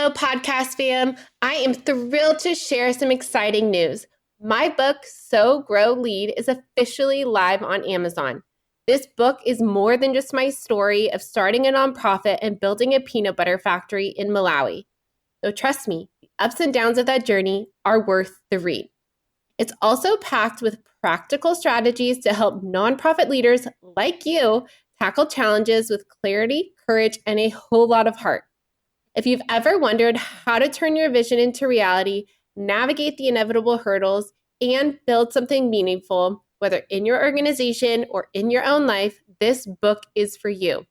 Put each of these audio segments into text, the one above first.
Hello, podcast fam. I am thrilled to share some exciting news. My book, Sow, Grow, Lead, is officially live on Amazon. This book is more than just my story of starting a nonprofit and building a peanut butter factory in Malawi. So trust me, the ups and downs of that journey are worth the read. It's also packed with practical strategies to help nonprofit leaders like you tackle challenges with clarity, courage, and a whole lot of heart. If you've ever wondered how to turn your vision into reality, navigate the inevitable hurdles, and build something meaningful, whether in your organization or in your own life, this book is for you.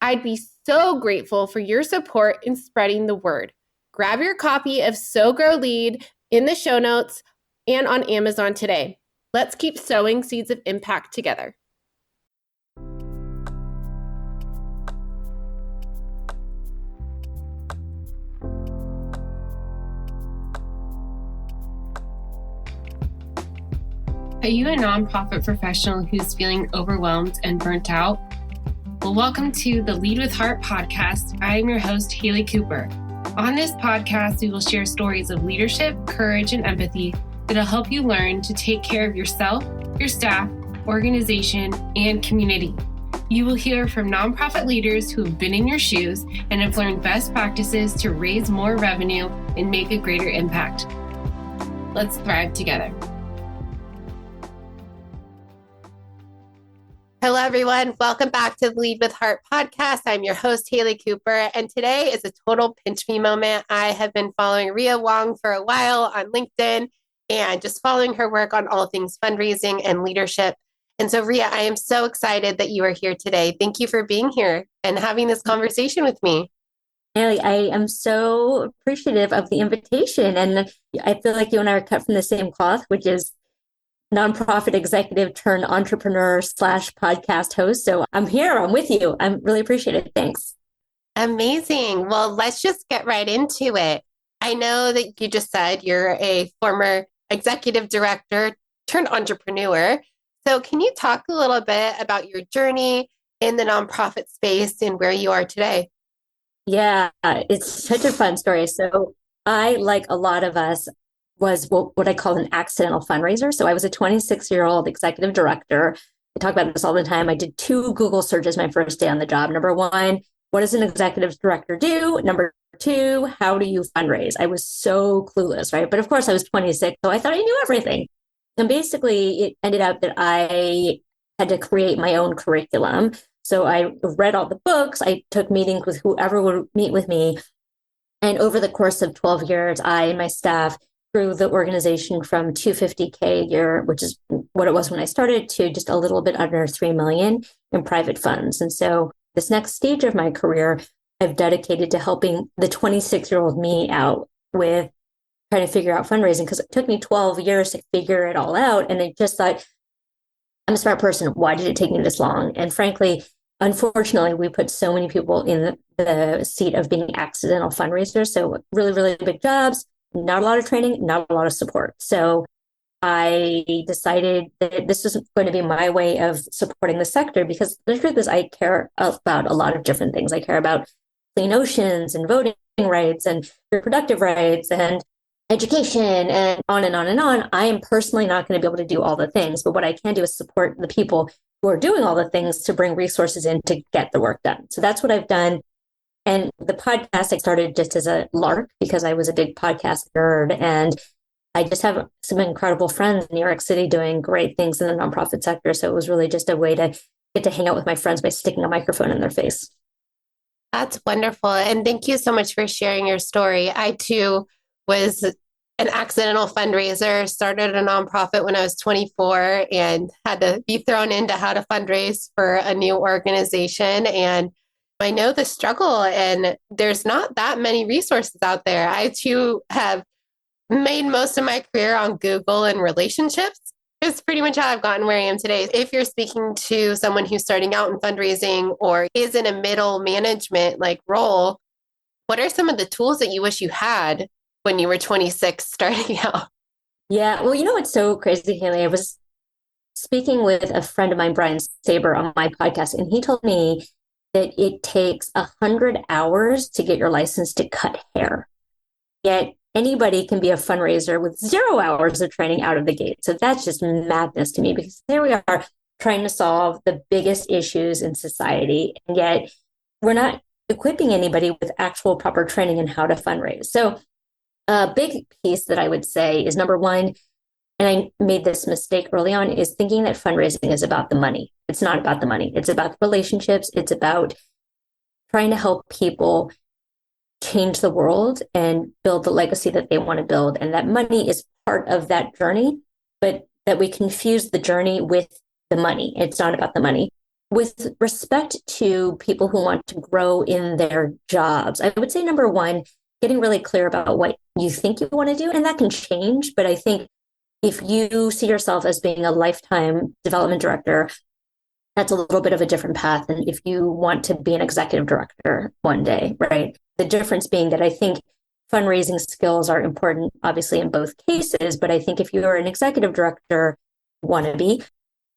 I'd be so grateful for your support in spreading the word. Grab your copy of Sow, Grow, Lead in the show notes and on Amazon today. Let's keep sowing seeds of impact together. Are you a nonprofit professional who's feeling overwhelmed and burnt out? Well, welcome to the Lead with Heart podcast. I am your host, Haley Cooper. On this podcast, we will share stories of leadership, courage, and empathy that'll help you learn to take care of yourself, your staff, organization, and community. You will hear from nonprofit leaders who have been in your shoes and have learned best practices to raise more revenue and make a greater impact. Let's thrive together. Hello, everyone. Welcome back to the Lead with Heart podcast. I'm your host, Haley Cooper, and today is a total pinch me moment. I have been following Rhea Wong for a while on LinkedIn and just following her work on all things fundraising and leadership. And so, Rhea, I am so excited that you are here today. Thank you for being here and having this conversation with me. Haley, I am so appreciative of the invitation. And I feel like you and I are cut from the same cloth, which is nonprofit executive turned entrepreneur / podcast host. So I'm here. I'm with you. I'm really appreciate it. Thanks. Amazing. Well, let's just get right into it. I know that you just said you're a former executive director turned entrepreneur. So can you talk a little bit about your journey in the nonprofit space and where you are today? Yeah, it's such a fun story. So I, like a lot of us, was what I call an accidental fundraiser. So I was a 26-year-old executive director. I talk about this all the time. I did 2 Google searches my first day on the job. Number 1, what does an executive director do? Number 2, how do you fundraise? I was so clueless, right? But of course I was 26, so I thought I knew everything. And basically it ended up that I had to create my own curriculum. So I read all the books. I took meetings with whoever would meet with me. And over the course of 12 years, I and my staff grew the organization from $250K a year, which is what it was when I started, to just a little bit under $3 million in private funds. And so this next stage of my career, I've dedicated to helping the 26-year-old me out with trying to figure out fundraising, because it took me 12 years to figure it all out. And I just thought, I'm a smart person. Why did it take me this long? And frankly, unfortunately, we put so many people in the seat of being accidental fundraisers. So really, really big jobs, not a lot of training, not a lot of support. So I decided that this was going to be my way of supporting the sector, because the truth is I care about a lot of different things. I care about clean oceans and voting rights and reproductive rights and education and on and on and on. I am personally not going to be able to do all the things, but what I can do is support the people who are doing all the things to bring resources in to get the work done. So that's what I've done. And the podcast I started just as a lark because I was a big podcast nerd. And I just have some incredible friends in New York City doing great things in the nonprofit sector. So it was really just a way to get to hang out with my friends by sticking a microphone in their face. That's wonderful. And thank you so much for sharing your story. I too was an accidental fundraiser, started a nonprofit when I was 24 and had to be thrown into how to fundraise for a new organization. And I know the struggle, and there's not that many resources out there. I too have made most of my career on Google and relationships. It's pretty much how I've gotten where I am today. If you're speaking to someone who's starting out in fundraising or is in a middle management role, what are some of the tools that you wish you had when you were 26 starting out? Yeah, well, you know what's so crazy, Haley? I was speaking with a friend of mine, Brian Saber, on my podcast, and he told me that it takes 100 hours to get your license to cut hair. Yet anybody can be a fundraiser with 0 hours of training out of the gate. So that's just madness to me, because there we are trying to solve the biggest issues in society. And yet we're not equipping anybody with actual proper training in how to fundraise. So a big piece that I would say is, number one, and I made this mistake early on, is thinking that fundraising is about the money. It's not about the money. It's about relationships. It's about trying to help people change the world and build the legacy that they want to build. And that money is part of that journey, but that we confuse the journey with the money. It's not about the money. With respect to people who want to grow in their jobs, I would say, number one, getting really clear about what you think you want to do. And that can change. But I think if you see yourself as being a lifetime development director, that's a little bit of a different path than if you want to be an executive director one day, right? The difference being that I think fundraising skills are important, obviously, in both cases. But I think if you're an executive director wannabe,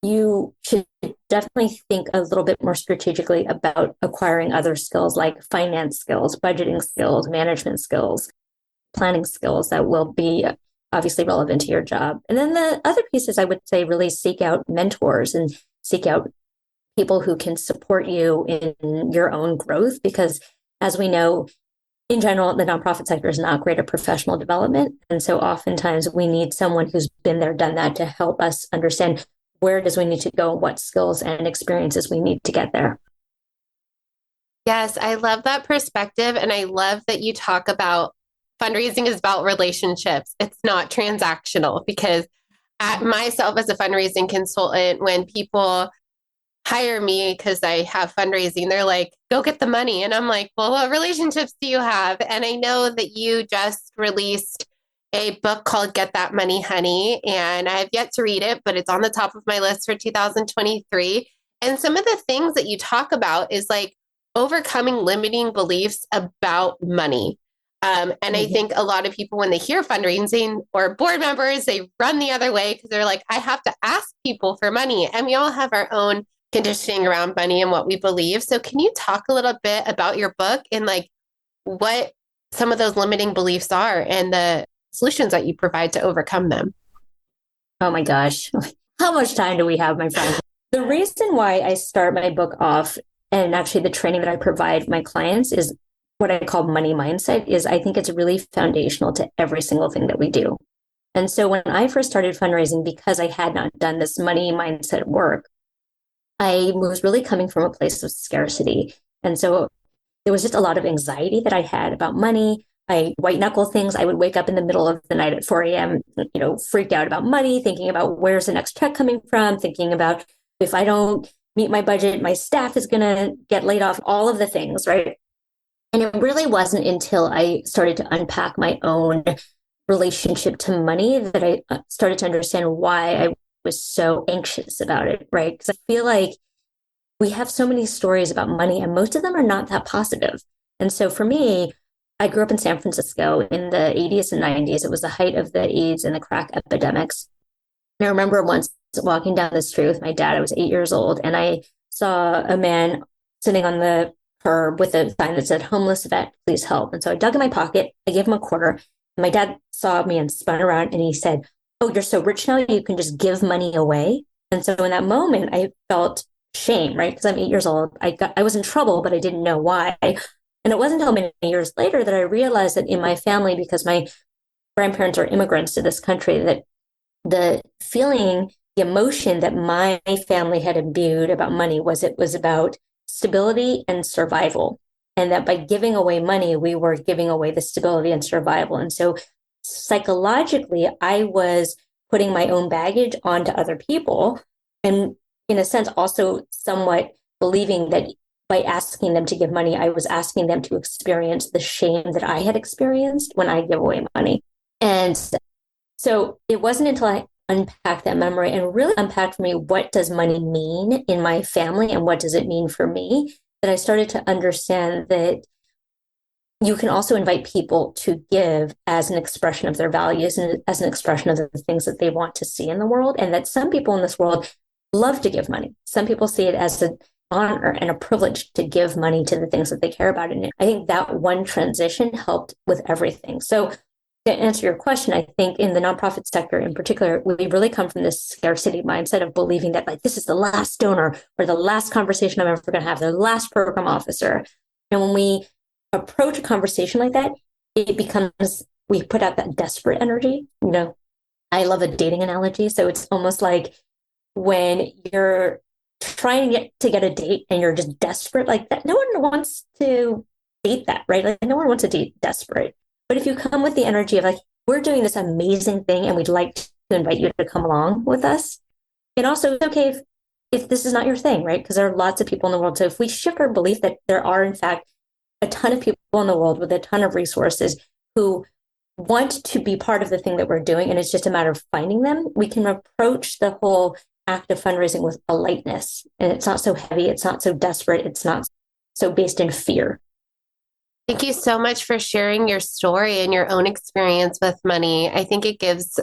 you should definitely think a little bit more strategically about acquiring other skills like finance skills, budgeting skills, management skills, planning skills that will be obviously relevant to your job. And then the other pieces, I would say, really seek out mentors and seek out people who can support you in your own growth, because as we know, in general, the nonprofit sector is not great at professional development. And so oftentimes we need someone who's been there, done that, to help us understand where does we need to go, what skills and experiences we need to get there. Yes, I love that perspective. And I love that you talk about fundraising is about relationships. It's not transactional, because myself as a fundraising consultant, when people hire me because I have fundraising, they're like, go get the money. And I'm like, well, what relationships do you have? And I know that you just released a book called Get That Money, Honey. And I have yet to read it, but it's on the top of my list for 2023. And some of the things that you talk about is like overcoming limiting beliefs about money. And I think a lot of people, when they hear fundraising or board members, they run the other way because they're like, I have to ask people for money. And we all have our own conditioning around money and what we believe. So can you talk a little bit about your book and like what some of those limiting beliefs are and the solutions that you provide to overcome them? Oh my gosh. How much time do we have, my friend? The reason why I start my book off, and actually the training that I provide my clients, is what I call money mindset. Is I think it's really foundational to every single thing that we do. And so when I first started fundraising, because I had not done this money mindset work, I was really coming from a place of scarcity. And so there was just a lot of anxiety that I had about money. I white knuckle things. I would wake up in the middle of the night at 4 a.m., freaked out about money, thinking about where's the next check coming from, thinking about if I don't meet my budget, my staff is going to get laid off, all of the things, right? And it really wasn't until I started to unpack my own relationship to money that I started to understand why I was so anxious about it, right? Because I feel like we have so many stories about money and most of them are not that positive. And so for me, I grew up in San Francisco in the 80s and 90s. It was the height of the AIDS and the crack epidemics. And I remember once walking down the street with my dad. I was 8 years old, and I saw a man sitting on the curb with a sign that said, "Homeless vet, please help." And so I dug in my pocket. I gave him a quarter. And my dad saw me and spun around and he said, "Oh, you're so rich now, you can just give money away." And so in that moment, I felt shame, right? Because I'm 8 years old. I was in trouble, but I didn't know why. And it wasn't until many years later that I realized that in my family, because my grandparents are immigrants to this country, that the feeling, the emotion that my family had imbued about money was it was about stability and survival. And that by giving away money, we were giving away the stability and survival. And so psychologically, I was putting my own baggage onto other people. And in a sense, also somewhat believing that by asking them to give money, I was asking them to experience the shame that I had experienced when I give away money. And so it wasn't until I unpacked that memory and really unpacked for me, what does money mean in my family and what does it mean for me, that I started to understand that you can also invite people to give as an expression of their values and as an expression of the things that they want to see in the world. And that some people in this world love to give money. Some people see it as honor and a privilege to give money to the things that they care about. And I think that one transition helped with everything. So to answer your question, I think in the nonprofit sector in particular, we really come from this scarcity mindset of believing that like this is the last donor or the last conversation I'm ever going to have, the last program officer. And when we approach a conversation like that, it becomes, we put out that desperate energy. You know, I love a dating analogy. So it's almost like when you're trying to get a date and you're just desperate like that. No one wants to date that, right? Like no one wants to date desperate. But if you come with the energy of like, we're doing this amazing thing and we'd like to invite you to come along with us. And also it's okay if this is not your thing, right? Because there are lots of people in the world. So if we shift our belief that there are, in fact, a ton of people in the world with a ton of resources who want to be part of the thing that we're doing, and it's just a matter of finding them, we can approach the whole act of fundraising with a lightness. And it's not so heavy. It's not so desperate. It's not so based in fear. Thank you so much for sharing your story and your own experience with money. I think it gives,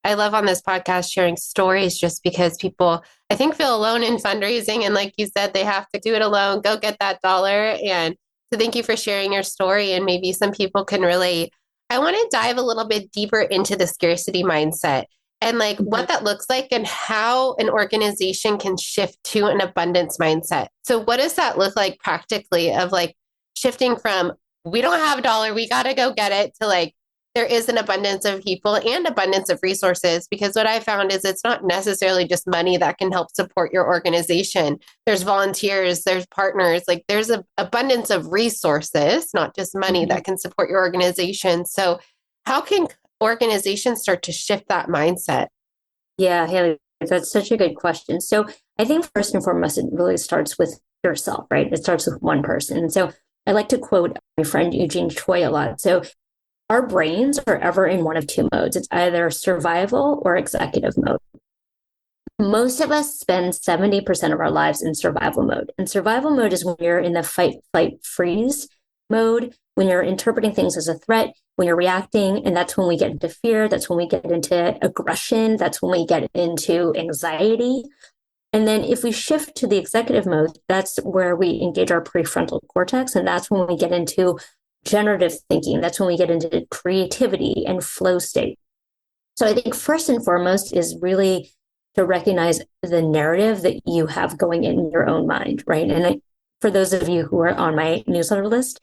I love on this podcast sharing stories just because people, I think, feel alone in fundraising. And like you said, they have to do it alone, go get that dollar. And so thank you for sharing your story. And maybe some people can relate. I want to dive a little bit deeper into the scarcity mindset and like what that looks like and how an organization can shift to an abundance mindset. So what does that look like practically of like shifting from we don't have a dollar, we got to go get it to like there is an abundance of people and abundance of resources? Because what I found is it's not necessarily just money that can help support your organization. There's volunteers, there's partners, like there's an abundance of resources, not just money that can support your organization. So how can organizations start to shift that mindset? Yeah, Haley, that's such a good question. So I think first and foremost, it really starts with yourself, right? It starts with one person. And so I like to quote my friend Eugene Choi a lot. So our brains are ever in one of two modes. It's either survival or executive mode. Most of us spend 70% of our lives in survival mode. And survival mode is when you're in the fight, flight, freeze mode, when you're interpreting things as a threat, when you're reacting. And that's when we get into fear. That's when we get into aggression. That's when we get into anxiety. And then if we shift to the executive mode, that's where we engage our prefrontal cortex. And that's when we get into generative thinking. That's when we get into creativity and flow state. So I think first and foremost is really to recognize the narrative that you have going in your own mind, right? And for those of you who are on my newsletter list,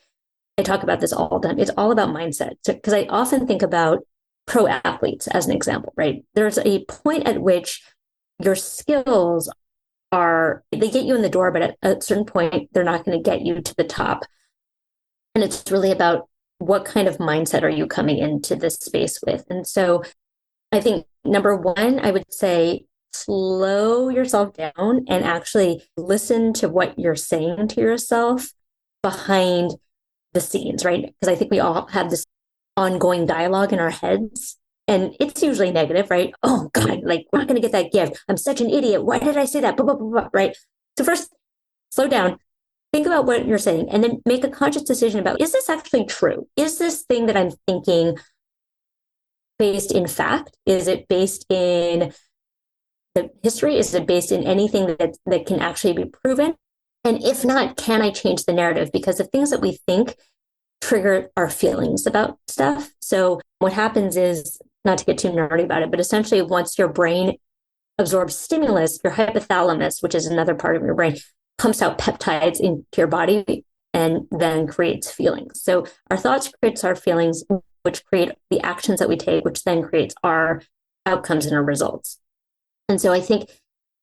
I talk about this all the time. It's all about mindset. Because I often think about pro athletes as an example, right? There's a point at which your skills they get you in the door, but at a certain point, they're not going to get you to the top. And it's really about what kind of mindset are you coming into this space with? And so I think number one, I would say slow yourself down and actually listen to what you're saying to yourself behind the scenes, right? Because I think we all have this ongoing dialogue in our heads. And it's usually negative, right? Oh God, like we're not going to get that gift. I'm such an idiot. Why did I say that? Blah, blah, blah, blah, right? So first, slow down, think about what you're saying, and then make a conscious decision about, is this actually true? Is this thing that I'm thinking based in fact? Is it based in the history? Is it based in anything that can actually be proven? And if not, can I change the narrative? Because the things that we think trigger our feelings about stuff. So what happens is, not to get too nerdy about it, but essentially once your brain absorbs stimulus, your hypothalamus, which is another part of your brain, pumps out peptides into your body and then creates feelings. So our thoughts creates our feelings, which create the actions that we take, which then creates our outcomes and our results. And so I think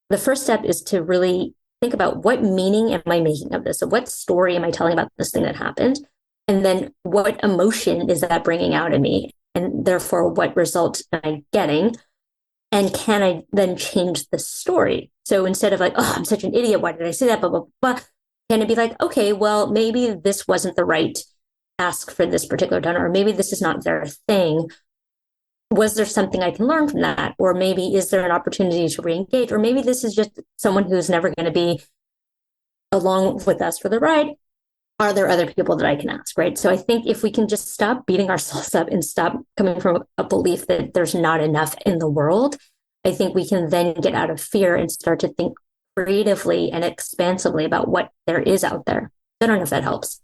the first step is to really think about what meaning am I making of this? So what story am I telling about this thing that happened? And then what emotion is that bringing out of me? And therefore, what results am I getting? And can I then change the story? So instead of like, oh, I'm such an idiot, why did I say that? Blah, blah, blah. Can it be like, okay, well, maybe this wasn't the right ask for this particular donor, or maybe this is not their thing. Was there something I can learn from that? Or maybe is there an opportunity to re-engage? Or maybe this is just someone who's never going to be along with us for the ride. Are there other people that I can ask, right? So I think if we can just stop beating ourselves up and stop coming from a belief that there's not enough in the world, I think we can then get out of fear and start to think creatively and expansively about what there is out there. I don't know if that helps.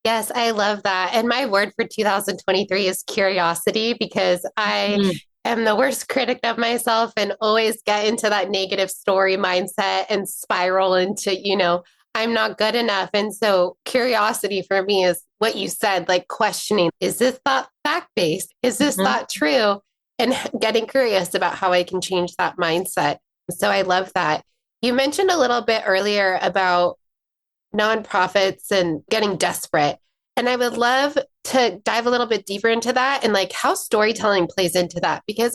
Yes, I love that. And my word for 2023 is curiosity, because I am the worst critic of myself and always get into that negative story mindset and spiral into, I'm not good enough. And so curiosity for me is what you said, like questioning, is this thought fact-based? Is this thought true? And getting curious about how I can change that mindset. So I love that. You mentioned a little bit earlier about nonprofits and getting desperate. And I would love to dive a little bit deeper into that and like how storytelling plays into that, because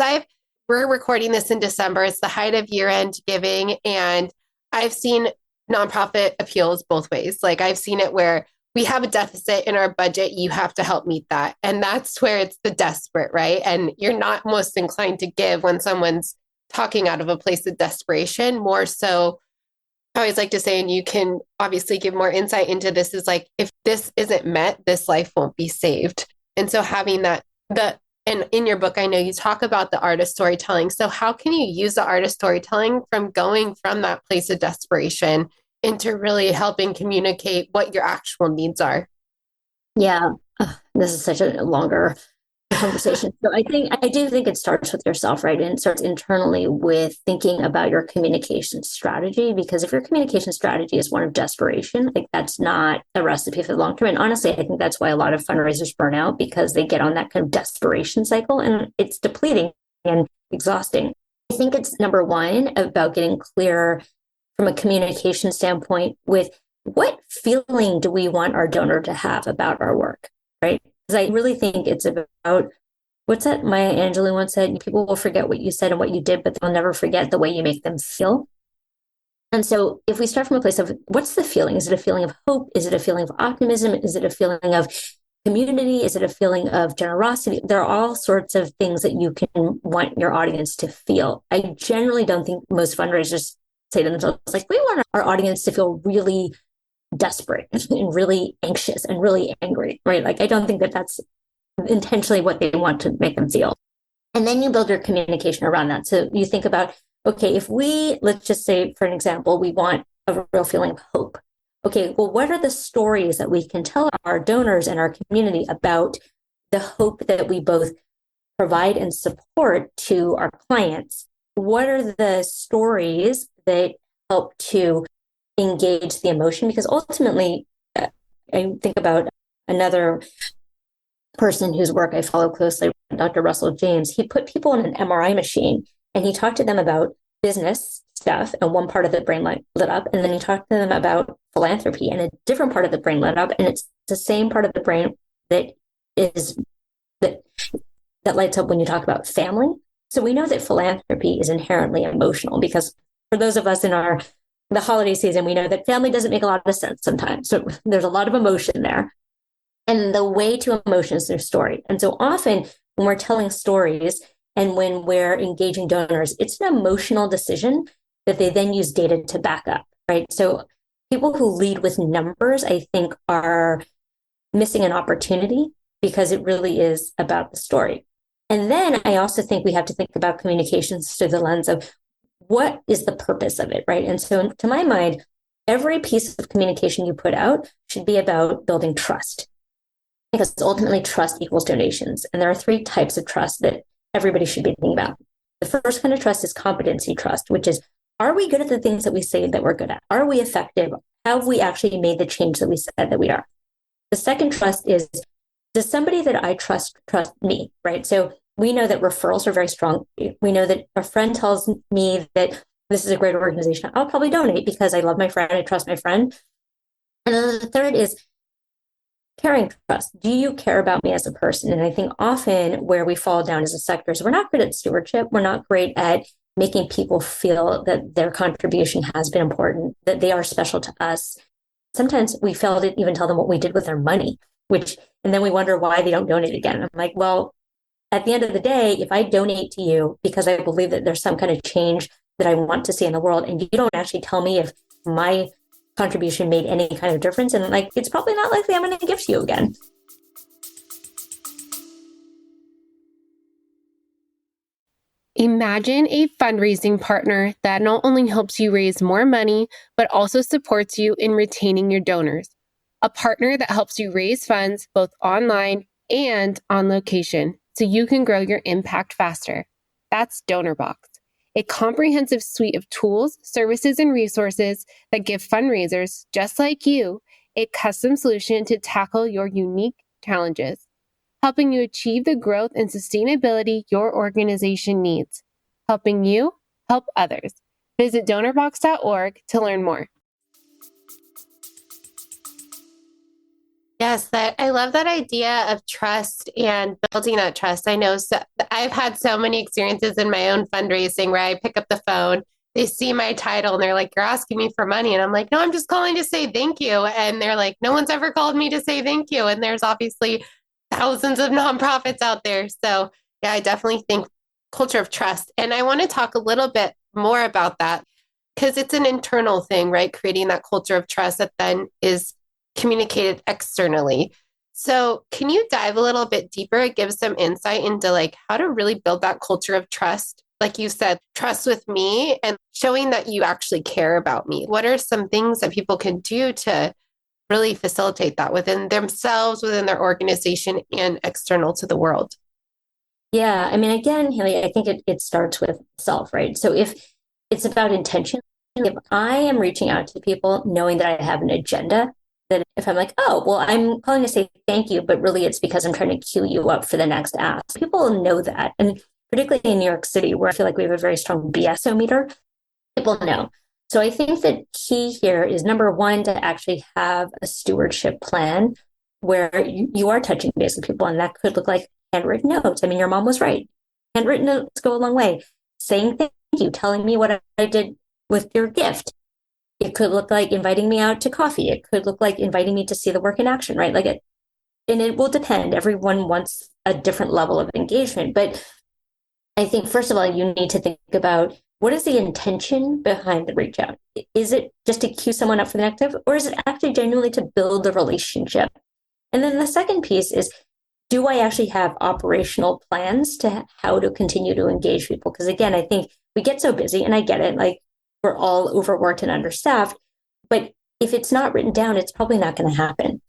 we're recording this in December. It's the height of year-end giving. And I've seen nonprofit appeals both ways. Like I've seen it where we have a deficit in our budget. You have to help meet that. And that's where it's the desperate, right? And you're not most inclined to give when someone's talking out of a place of desperation. More so, I always like to say, and you can obviously give more insight into this, is like, if this isn't met, this life won't be saved. And so having that, and in your book, I know you talk about the art of storytelling. So how can you use the art of storytelling from going from that place of desperation into really helping communicate what your actual needs are? Yeah, this is such a longer conversation. So I do think it starts with yourself, right? And it starts internally with thinking about your communication strategy, because if your communication strategy is one of desperation, like that's not a recipe for the long term. And honestly, I think that's why a lot of fundraisers burn out, because they get on that kind of desperation cycle and it's depleting and exhausting. I think it's number one about getting clear from a communication standpoint with what feeling do we want our donor to have about our work, right? Because I really think it's about, what's that Maya Angelou once said? People will forget what you said and what you did, but they'll never forget the way you make them feel. And so if we start from a place of what's the feeling? Is it a feeling of hope? Is it a feeling of optimism? Is it a feeling of community? Is it a feeling of generosity? There are all sorts of things that you can want your audience to feel. I generally don't think most fundraisers say to themselves, like, we want our audience to feel really desperate and really anxious and really angry, right? Like, I don't think that that's intentionally what they want to make them feel. And then you build your communication around that. So you think about, okay, if let's just say, for an example, we want a real feeling of hope. Okay, well, what are the stories that we can tell our donors and our community about the hope that we both provide and support to our clients? What are the stories that help to engage the emotion? Because ultimately, I think about another person whose work I follow closely, Dr. Russell James. He put people in an MRI machine and he talked to them about business stuff, and one part of the brain lit up. And then he talked to them about philanthropy, and a different part of the brain lit up. And it's the same part of the brain that lights up when you talk about family. So we know that philanthropy is inherently emotional, because for those of us in the holiday season, we know that family doesn't make a lot of sense sometimes. So there's a lot of emotion there. And the way to emotion is through story. And so often when we're telling stories and when we're engaging donors, it's an emotional decision that they then use data to back up, right? So people who lead with numbers, I think, are missing an opportunity, because it really is about the story. And then I also think we have to think about communications through the lens of what is the purpose of it, right? And so to my mind, every piece of communication you put out should be about building trust, because ultimately trust equals donations. And there are three types of trust that everybody should be thinking about. The first kind of trust is competency trust, which is, are we good at the things that we say that we're good at? Are we effective? Have we actually made the change that we said that we are? The second trust is, does somebody that I trust me, right? So we know that referrals are very strong. We know that a friend tells me that this is a great organization. I'll probably donate because I love my friend, I trust my friend. And then the third is caring trust. Do you care about me as a person? And I think often where we fall down as a sector is we're not great at stewardship. We're not great at making people feel that their contribution has been important, that they are special to us. Sometimes we fail to even tell them what we did with their money, and then we wonder why they don't donate again. I'm like, well, at the end of the day, if I donate to you because I believe that there's some kind of change that I want to see in the world, and you don't actually tell me if my contribution made any kind of difference, and like, it's probably not likely I'm going to give to you again. Imagine a fundraising partner that not only helps you raise more money, but also supports you in retaining your donors. A partner that helps you raise funds both online and on location so you can grow your impact faster. That's DonorBox, a comprehensive suite of tools, services, and resources that give fundraisers just like you a custom solution to tackle your unique challenges, helping you achieve the growth and sustainability your organization needs. Helping you help others. Visit donorbox.org to learn more. Yes, I love that idea of trust and building that trust. I know I've had so many experiences in my own fundraising where I pick up the phone, they see my title and they're like, "You're asking me for money." And I'm like, "No, I'm just calling to say thank you." And they're like, "No one's ever called me to say thank you." And there's obviously thousands of nonprofits out there. So yeah, I definitely think culture of trust. And I want to talk a little bit more about that because it's an internal thing, right? Creating that culture of trust that then is communicated externally. So can you dive a little bit deeper and give some insight into like how to really build that culture of trust? Like you said, trust with me and showing that you actually care about me. What are some things that people can do to really facilitate that within themselves, within their organization, and external to the world? Yeah. I mean, again, Haley, I think it starts with self, right? So if it's about intention, if I am reaching out to people knowing that I have an agenda, that if I'm like, oh, well, I'm calling to say thank you, but really it's because I'm trying to queue you up for the next ask. People know that. And particularly in New York City, where I feel like we have a very strong BSO meter, people know. So I think that key here is number one, to actually have a stewardship plan where you are touching base with people. And that could look like handwritten notes. I mean, your mom was right. Handwritten notes go a long way. Saying thank you, telling me what I did with your gift. It could look like inviting me out to coffee. It could look like inviting me to see the work in action, right? And it will depend. Everyone wants a different level of engagement. But I think, first of all, you need to think about what is the intention behind the reach out? Is it just to cue someone up for the next step, or is it actually genuinely to build a relationship? And then the second piece is, do I actually have operational plans to how to continue to engage people? Because again, I think we get so busy, and I get it, like we're all overworked and understaffed, but if it's not written down, it's probably not going to happen.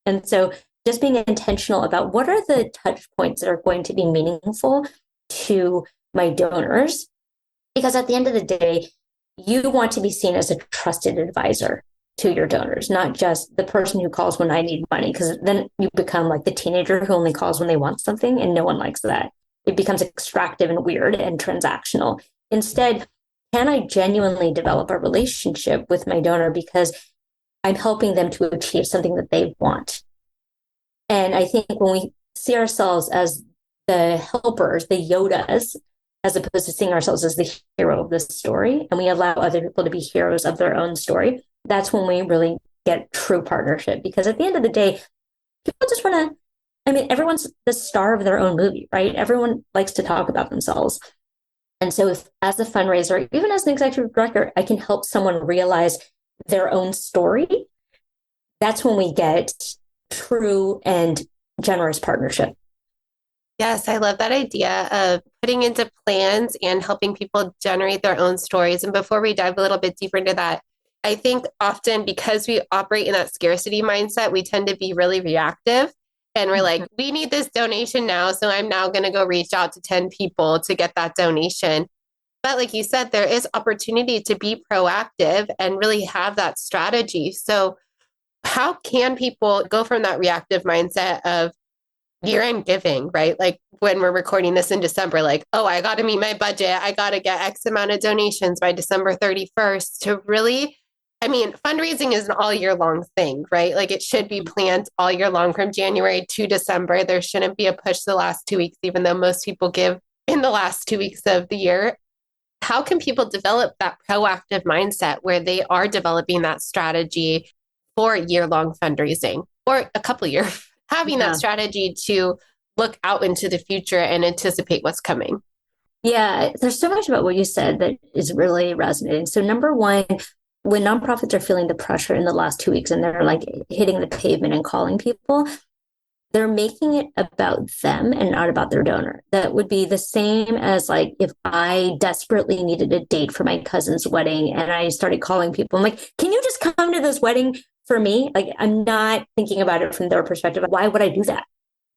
And so just being intentional about what are the touch points that are going to be meaningful to my donors, because at the end of the day, you want to be seen as a trusted advisor to your donors, not just the person who calls when I need money, because then you become like the teenager who only calls when they want something, and no one likes that. It becomes extractive and weird and transactional. Instead, can I genuinely develop a relationship with my donor because I'm helping them to achieve something that they want? And I think when we see ourselves as the helpers, the Yodas, as opposed to seeing ourselves as the hero of the story, and we allow other people to be heroes of their own story, that's when we really get true partnership. Because at the end of the day, people just want to, I mean, everyone's the star of their own movie, right? Everyone likes to talk about themselves. And so if, as a fundraiser, even as an executive director, I can help someone realize their own story, that's when we get true and generous partnership. Yes, I love that idea of putting into plans and helping people generate their own stories. And before we dive a little bit deeper into that, I think often because we operate in that scarcity mindset, we tend to be really reactive. And we're like, we need this donation now. So I'm now going to go reach out to 10 people to get that donation. But like you said, there is opportunity to be proactive and really have that strategy. So how can people go from that reactive mindset of year-end giving, right? Like when we're recording this in December, like, oh, I got to meet my budget. I got to get X amount of donations by December 31st to really, I mean, fundraising is an all year long thing, right? Like it should be planned all year long from January to December. There shouldn't be a push the last 2 weeks, even though most people give in the last 2 weeks of the year. How can people develop that proactive mindset where they are developing that strategy for year-long fundraising or a couple of years, having that strategy to look out into the future and anticipate what's coming? Yeah, there's so much about what you said that is really resonating. So number one, when nonprofits are feeling the pressure in the last 2 weeks and they're like hitting the pavement and calling people, they're making it about them and not about their donor. That would be the same as like if I desperately needed a date for my cousin's wedding and I started calling people. I'm like, can you just come to this wedding for me? Like, I'm not thinking about it from their perspective. Why would I do that?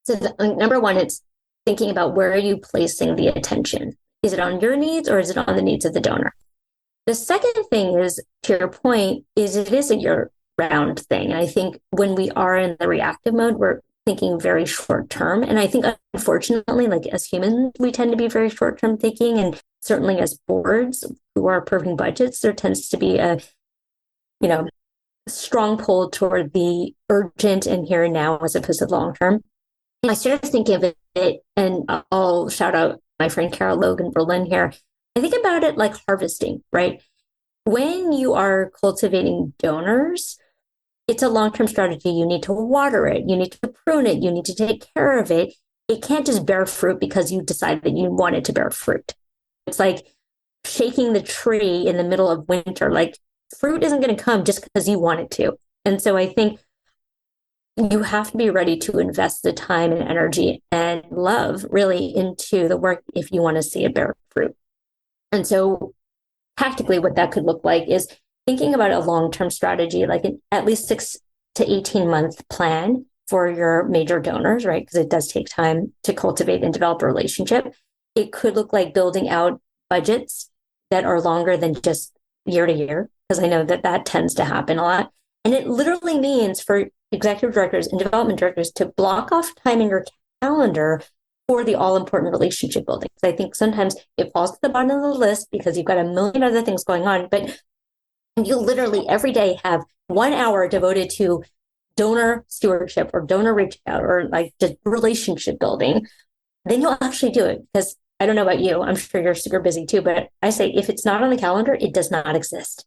So number one, it's thinking about where are you placing the attention? Is it on your needs or is it on the needs of the donor? The second thing is, to your point, is it is a year-round thing. And I think when we are in the reactive mode, we're thinking very short term. And I think, unfortunately, like as humans, we tend to be very short term thinking. And certainly as boards who are approving budgets, there tends to be a, strong pull toward the urgent and here and now as opposed to long term. I started thinking of it, and I'll shout out my friend Carol Logan Berlin here. I think about it like harvesting, right? When you are cultivating donors, it's a long-term strategy. You need to water it. You need to prune it. You need to take care of it. It can't just bear fruit because you decide that you want it to bear fruit. It's like shaking the tree in the middle of winter. Like fruit isn't going to come just because you want it to. And so I think you have to be ready to invest the time and energy and love really into the work if you want to see it bear fruit. And so tactically, what that could look like is thinking about a long-term strategy, like an at least 6 to 18-month plan for your major donors, right? Because it does take time to cultivate and develop a relationship. It could look like building out budgets that are longer than just year to year, because I know that tends to happen a lot. And it literally means for executive directors and development directors to block off time in your calendar for the all-important relationship building. I think sometimes it falls to the bottom of the list because you've got a million other things going on, but you literally every day have 1 hour devoted to donor stewardship or donor reach out or like just relationship building. Then you'll actually do it, because I don't know about you, I'm sure you're super busy too, but I say if it's not on the calendar, it does not exist.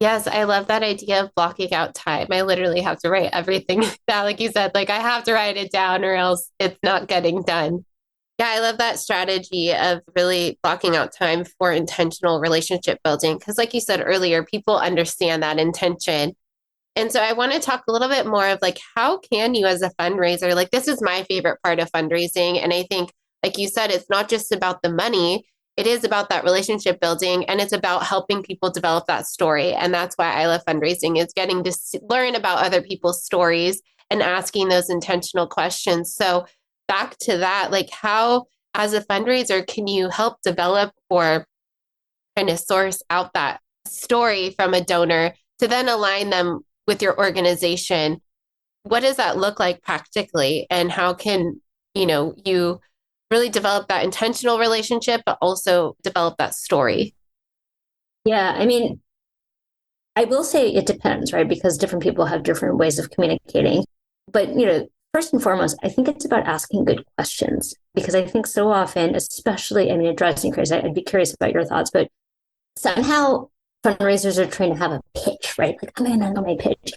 Yes, I love that idea of blocking out time. I literally have to write everything down. Like you said, like I have to write it down or else it's not getting done. Yeah, I love that strategy of really blocking out time for intentional relationship building. Because like you said earlier, people understand that intention. And so I want to talk a little bit more of like, how can you as a fundraiser, like this is my favorite part of fundraising. And I think, like you said, it's not just about the money. It is about that relationship building, and it's about helping people develop that story. And that's why I love fundraising, is getting to learn about other people's stories and asking those intentional questions. So back to that, like how, as a fundraiser, can you help develop or kind of source out that story from a donor to then align them with your organization? What does that look like practically? And how can, you really develop that intentional relationship, but also develop that story? Yeah, I mean, I will say it depends, right? Because different people have different ways of communicating. But, first and foremost, I think it's about asking good questions, because I think so often, especially, I mean, it drives me crazy. I'd be curious about your thoughts, but somehow fundraisers are trained to have a pitch, right? Like, I'm going to know my pitch.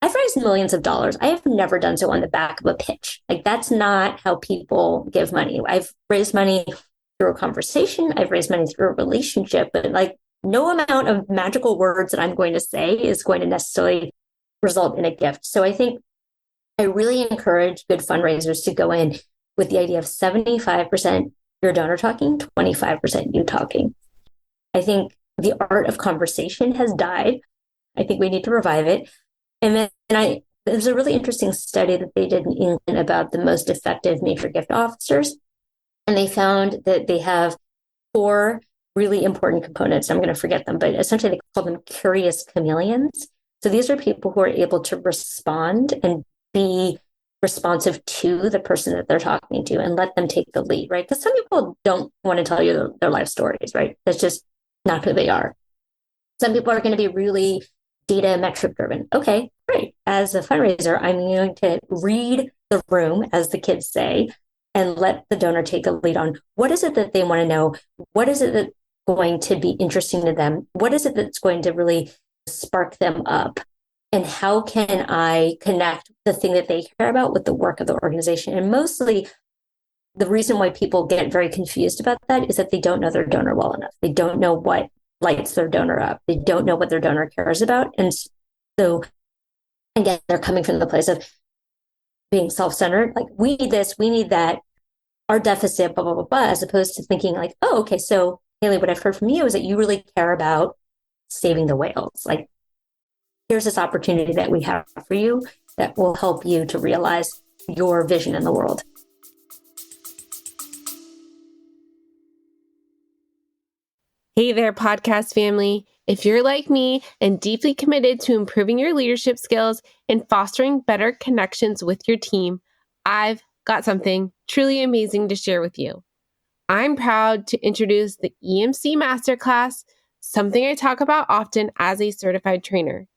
I've raised millions of dollars. I have never done so on the back of a pitch. Like, that's not how people give money. I've raised money through a conversation. I've raised money through a relationship, but like no amount of magical words that I'm going to say is going to necessarily result in a gift. So I think I really encourage good fundraisers to go in with the idea of 75% your donor talking, 25% you talking. I think the art of conversation has died. I think we need to revive it. And then there's a really interesting study that they did in England about the most effective major gift officers. And they found that they have 4 really important components. I'm going to forget them, but essentially they call them curious chameleons. So these are people who are able to respond and be responsive to the person that they're talking to and let them take the lead, right? Because some people don't want to tell you their life stories, right? That's just not who they are. Some people are going to be really data metric driven. Okay, great. As a fundraiser, I'm going to read the room, as the kids say, and let the donor take the lead on what is it that they want to know? What is it that's going to be interesting to them? What is it that's going to really spark them up? And how can I connect the thing that they care about with the work of the organization? And mostly the reason why people get very confused about that is that they don't know their donor well enough. They don't know what lights their donor up. They don't know what their donor cares about. And so, again, they're coming from the place of being self-centered, like we need this, we need that, our deficit, blah, blah, blah, blah, as opposed to thinking like, oh, okay, so Haley, what I've heard from you is that you really care about saving the whales. Like, here's this opportunity that we have for you that will help you to realize your vision in the world. Hey there, podcast family. If you're like me and deeply committed to improving your leadership skills and fostering better connections with your team, I've got something truly amazing to share with you. I'm proud to introduce the EMC Masterclass, something I talk about often as a certified trainer.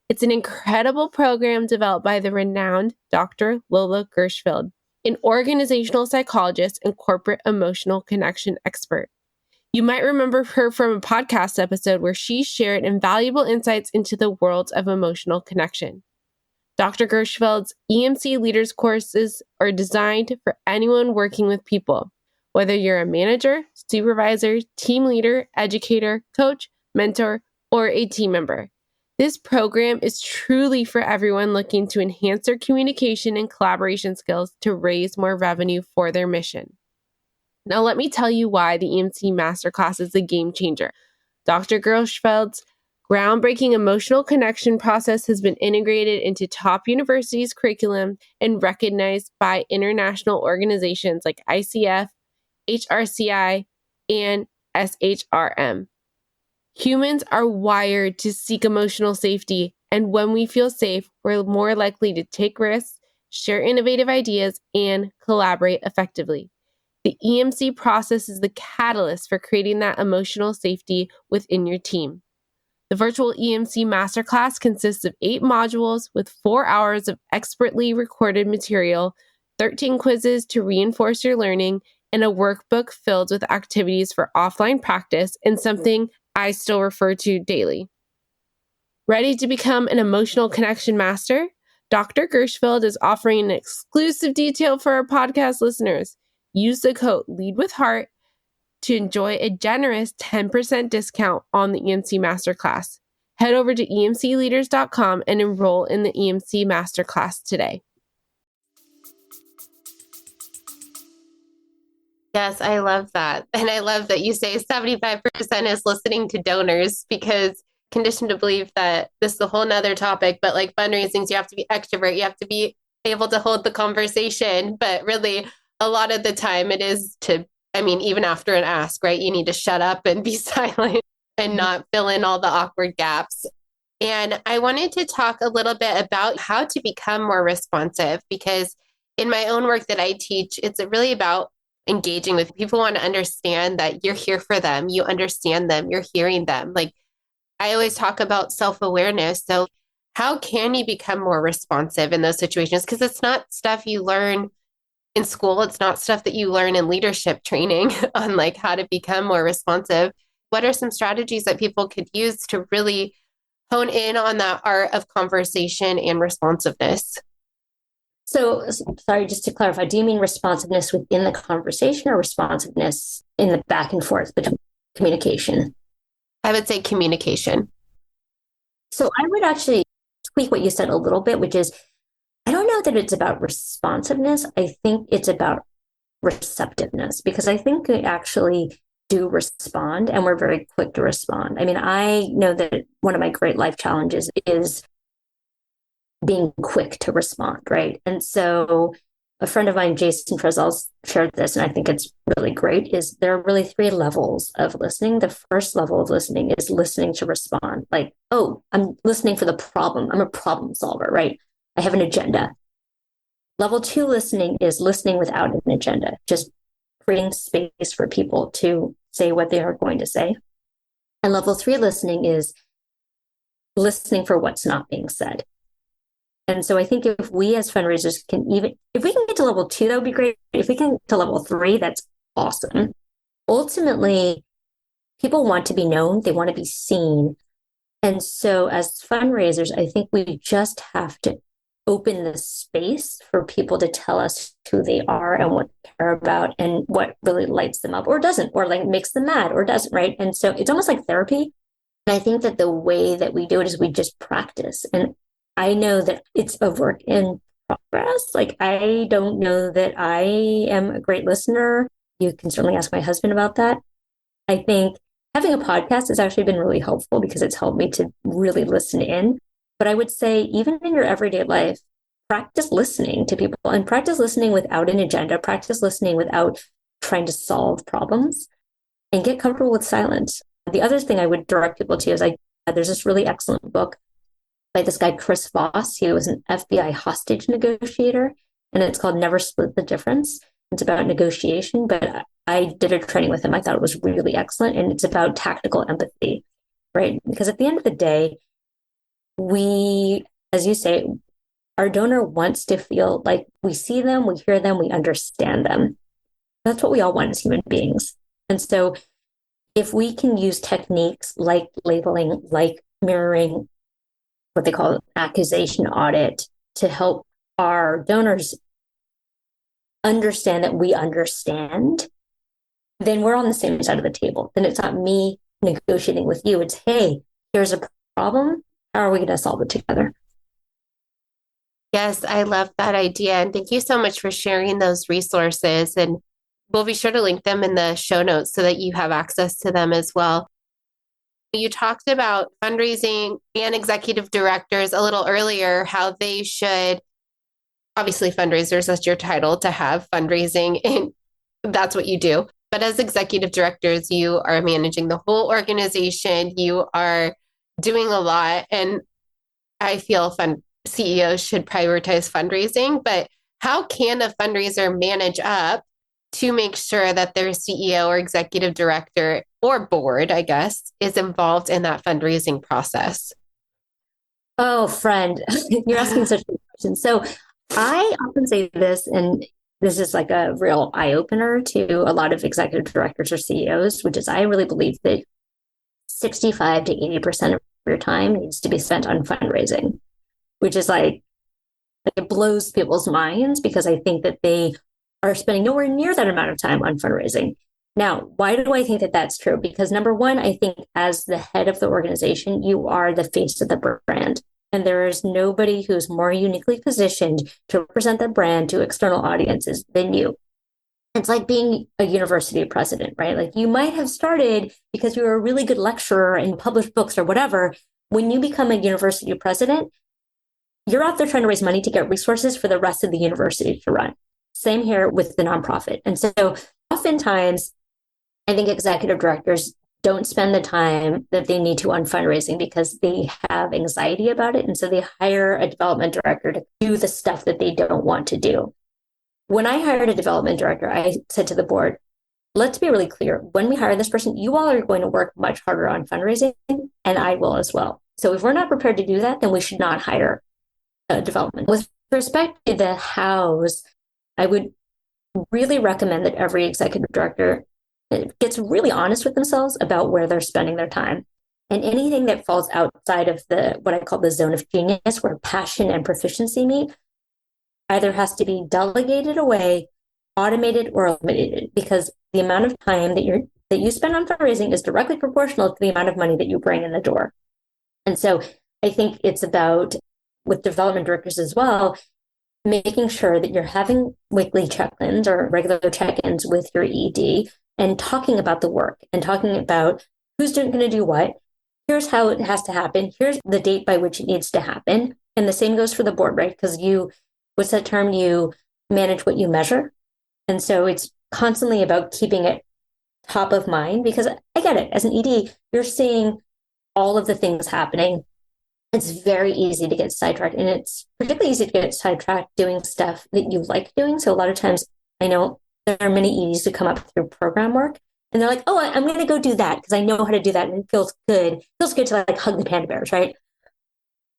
It's an incredible program developed by the renowned Dr. Lola Gershfeld, an organizational psychologist and corporate emotional connection expert. You might remember her from a podcast episode where she shared invaluable insights into the world of emotional connection. Dr. Gershfeld's EMC Leaders courses are designed for anyone working with people, whether you're a manager, supervisor, team leader, educator, coach, mentor, or a team member. This program is truly for everyone looking to enhance their communication and collaboration skills to raise more revenue for their mission. Now, let me tell you why the EMC Masterclass is a game changer. Dr. Gershfeld's groundbreaking emotional connection process has been integrated into top universities' curriculum and recognized by international organizations like ICF, HRCI, and SHRM. Humans are wired to seek emotional safety, and when we feel safe, we're more likely to take risks, share innovative ideas, and collaborate effectively. The EMC process is the catalyst for creating that emotional safety within your team. The virtual EMC Masterclass consists of 8 modules with 4 hours of expertly recorded material, 13 quizzes to reinforce your learning, and a workbook filled with activities for offline practice and something I still refer to daily. Ready to become an emotional connection master? Dr. Gershfeld is offering an exclusive detail for our podcast listeners. Use the code LEADWITHHEART to enjoy a generous 10% discount on the EMC Masterclass. Head over to emcleaders.com and enroll in the EMC Masterclass today. Yes, I love that. And I love that you say 75% is listening to donors, because conditioned to believe that this is a whole nother topic, but like fundraising, you have to be extrovert, you have to be able to hold the conversation, but really a lot of the time it is even after an ask, right? You need to shut up and be silent and not fill in all the awkward gaps. And I wanted to talk a little bit about how to become more responsive, because in my own work that I teach, it's really about engaging with people. Want to understand that you're here for them. You understand them. You're hearing them. Like, I always talk about self-awareness. So how can you become more responsive in those situations? Because it's not stuff you learn in school. It's not stuff that you learn in leadership training on like how to become more responsive. What are some strategies that people could use to really hone in on that art of conversation and responsiveness? So, sorry, just to clarify, do you mean responsiveness within the conversation or responsiveness in the back and forth between communication? I would say communication. So I would actually tweak what you said a little bit, which is, I don't know that it's about responsiveness. I think it's about receptiveness, because I think we actually do respond and we're very quick to respond. I mean, I know that one of my great life challenges is being quick to respond, right? And so a friend of mine, Jason Frizzell, shared this, and I think it's really great, is there are really 3 levels of listening. The first level of listening is listening to respond. Like, oh, I'm listening for the problem. I'm a problem solver, right? I have an agenda. Level 2 listening is listening without an agenda, just creating space for people to say what they are going to say. And level 3 listening is listening for what's not being said. And so I think if we as fundraisers if we can get to level 2, that would be great. If we can get to level 3, that's awesome. Ultimately, people want to be known, they want to be seen. And so as fundraisers, I think we just have to open the space for people to tell us who they are and what they care about and what really lights them up or doesn't, or like makes them mad or doesn't, right? And so it's almost like therapy. And I think that the way that we do it is we just practice. And I know that it's a work in progress. Like, I don't know that I am a great listener. You can certainly ask my husband about that. I think having a podcast has actually been really helpful because it's helped me to really listen in. But I would say, even in your everyday life, practice listening to people and practice listening without an agenda, practice listening without trying to solve problems, and get comfortable with silence. The other thing I would direct people to is there's this really excellent book by this guy, Chris Voss. He was an FBI hostage negotiator, and it's called Never Split the Difference. It's about negotiation, but I did a training with him. I thought it was really excellent. And it's about tactical empathy, right? Because at the end of the day, we, as you say, our donor wants to feel like we see them, we hear them, we understand them. That's what we all want as human beings. And so if we can use techniques like labeling, like mirroring, what they call accusation audit, to help our donors understand that we understand, then we're on the same side of the table. Then it's not me negotiating with you. It's, hey, here's a problem. How are we going to solve it together? Yes, I love that idea. And thank you so much for sharing those resources. And we'll be sure to link them in the show notes so that you have access to them as well. You talked about fundraising and executive directors a little earlier, how they should, obviously fundraisers, that's your title, to have fundraising, and that's what you do. But as executive directors, you are managing the whole organization. You are doing a lot. And I feel CEOs should prioritize fundraising. But how can a fundraiser manage up to make sure that their CEO or executive director or board, I guess, is involved in that fundraising process? Oh, friend, you're asking such a question. So I often say this, and this is like a real eye-opener to a lot of executive directors or CEOs, which is I really believe that 65 to 80% of your time needs to be spent on fundraising, which is like, it blows people's minds because I think that they are spending nowhere near that amount of time on fundraising. Now, why do I think that that's true? Because number one, I think as the head of the organization, you are the face of the brand. And there is nobody who's more uniquely positioned to represent the brand to external audiences than you. It's like being a university president, right? Like, you might have started because you were a really good lecturer and published books or whatever. When you become a university president, you're out there trying to raise money to get resources for the rest of the university to run. Same here with the nonprofit. And so oftentimes, I think executive directors don't spend the time that they need to on fundraising because they have anxiety about it. And so they hire a development director to do the stuff that they don't want to do. When I hired a development director, I said to the board, let's be really clear. When we hire this person, you all are going to work much harder on fundraising, and I will as well. So if we're not prepared to do that, then we should not hire a development. With respect to the hows, I would really recommend that every executive director gets really honest with themselves about where they're spending their time. And anything that falls outside of what I call the zone of genius, where passion and proficiency meet, either has to be delegated away, automated, or eliminated, because the amount of time that you spend on fundraising is directly proportional to the amount of money that you bring in the door. And so I think it's about, with development directors as well, making sure that you're having weekly check-ins or regular check-ins with your ED and talking about the work and talking about who's going to do what. Here's how it has to happen. Here's the date by which it needs to happen. And the same goes for the board, right? Because what's that term? You manage what you measure. And so it's constantly about keeping it top of mind, because I get it. As an ED, you're seeing all of the things happening. It's very easy to get sidetracked, and it's particularly easy to get sidetracked doing stuff that you like doing. So a lot of times, I know there are many EDs who come up through program work, and they're like, oh, I'm going to go do that because I know how to do that, and it feels good. It feels good to like hug the panda bears, right?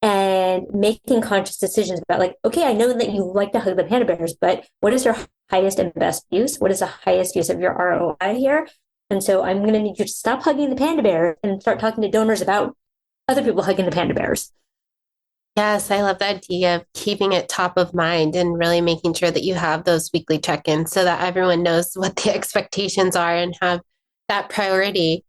And making conscious decisions about like, okay, I know that you like to hug the panda bears, but what is your highest and best use? What is the highest use of your ROI here? And so I'm going to need you to stop hugging the panda bear and start talking to donors about other people hugging the panda bears. Yes, I love the idea of keeping it top of mind and really making sure that you have those weekly check-ins so that everyone knows what the expectations are and have that priority.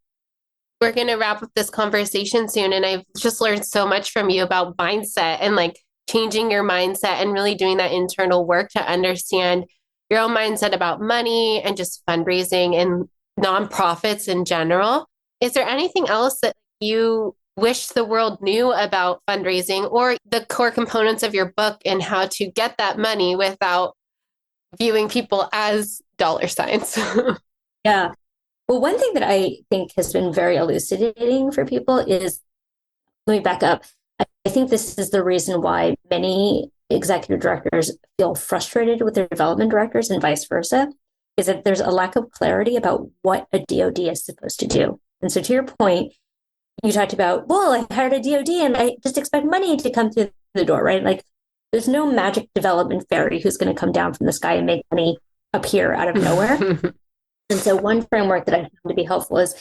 We're going to wrap up this conversation soon, and I've just learned so much from you about mindset and like changing your mindset and really doing that internal work to understand your own mindset about money and just fundraising and nonprofits in general. Is there anything else that you wish the world knew about fundraising or the core components of your book and how to get that money without viewing people as dollar signs? Yeah. Well, one thing that I think has been very elucidating for people is, let me back up. I think this is the reason why many executive directors feel frustrated with their development directors and vice versa, is that there's a lack of clarity about what a DoD is supposed to do. And so to your point, you talked about, well, I hired a DoD and I just expect money to come through the door, right? Like there's no magic development fairy who's going to come down from the sky and make money appear out of nowhere. And so one framework that I found to be helpful is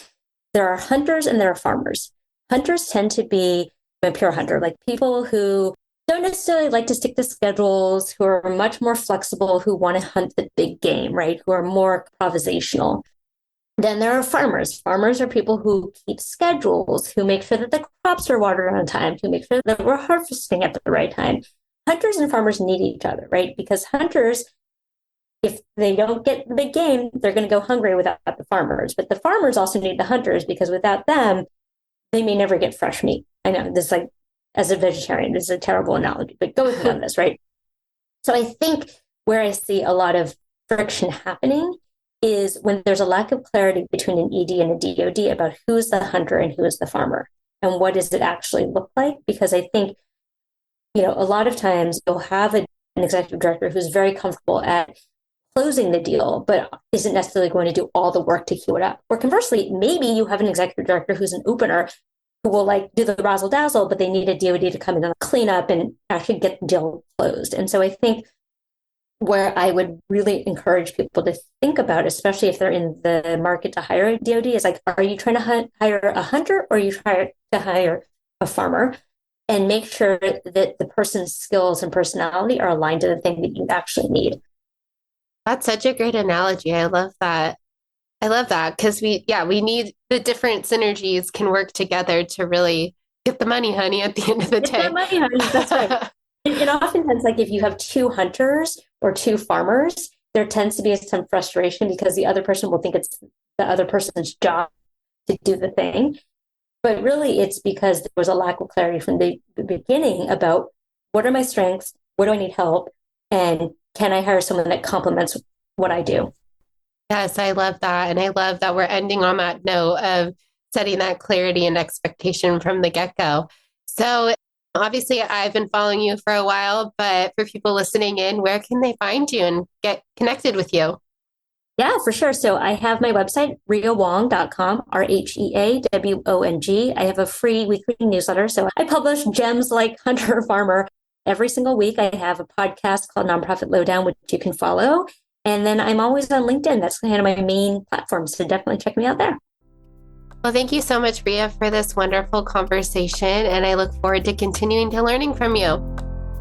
there are hunters and there are farmers. Hunters tend to be a pure hunter, like people who don't necessarily like to stick to schedules, who are much more flexible, who want to hunt the big game, right? Who are more improvisational. Then there are farmers. Farmers are people who keep schedules, who make sure that the crops are watered on time, who make sure that we're harvesting at the right time. Hunters and farmers need each other, right? Because hunters, if they don't get the big game, they're going to go hungry without the farmers. But the farmers also need the hunters because without them, they may never get fresh meat. I know this, like, as a vegetarian, this is a terrible analogy, but go with me on this, right? So I think where I see a lot of friction happening is when there's a lack of clarity between an ED and a DoD about who's the hunter and who is the farmer and what does it actually look like. Because I think, a lot of times you'll have an executive director who's very comfortable at closing the deal, but isn't necessarily going to do all the work to queue it up. Or conversely, maybe you have an executive director who's an opener who will do the razzle dazzle, but they need a DoD to come in and clean up and actually get the deal closed. And so I think where I would really encourage people to think about, especially if they're in the market to hire a DoD, is like, are you trying to hire a hunter or are you trying to hire a farmer? And make sure that the person's skills and personality are aligned to the thing that you actually need. That's such a great analogy. I love that. Because we need the different synergies can work together to really get the money, honey, at the end of the day. Get the money, honey. That's right. And oftentimes, like if you have two hunters or two farmers, there tends to be some frustration because the other person will think it's the other person's job to do the thing. But really, it's because there was a lack of clarity from the beginning about what are my strengths, where do I need help, and can I hire someone that complements what I do? Yes, I love that. And I love that we're ending on that note of setting that clarity and expectation from the get-go. So obviously, I've been following you for a while, but for people listening in, where can they find you and get connected with you? Yeah, for sure. So I have my website, rheawong.com, RHEAWONG. I have a free weekly newsletter. So I publish gems like Hunter Farmer every single week. I have a podcast called Nonprofit Lowdown, which you can follow. And then I'm always on LinkedIn. That's kind of my main platform. So definitely check me out there. Well, thank you so much, Rhea, for this wonderful conversation. And I look forward to continuing to learning from you.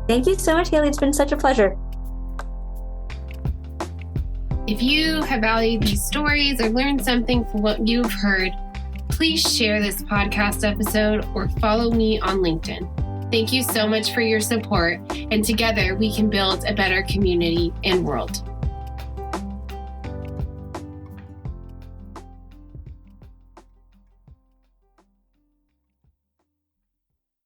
Thank you so much, Haley. It's been such a pleasure. If you have valued these stories or learned something from what you've heard, please share this podcast episode or follow me on LinkedIn. Thank you so much for your support, and together we can build a better community and world.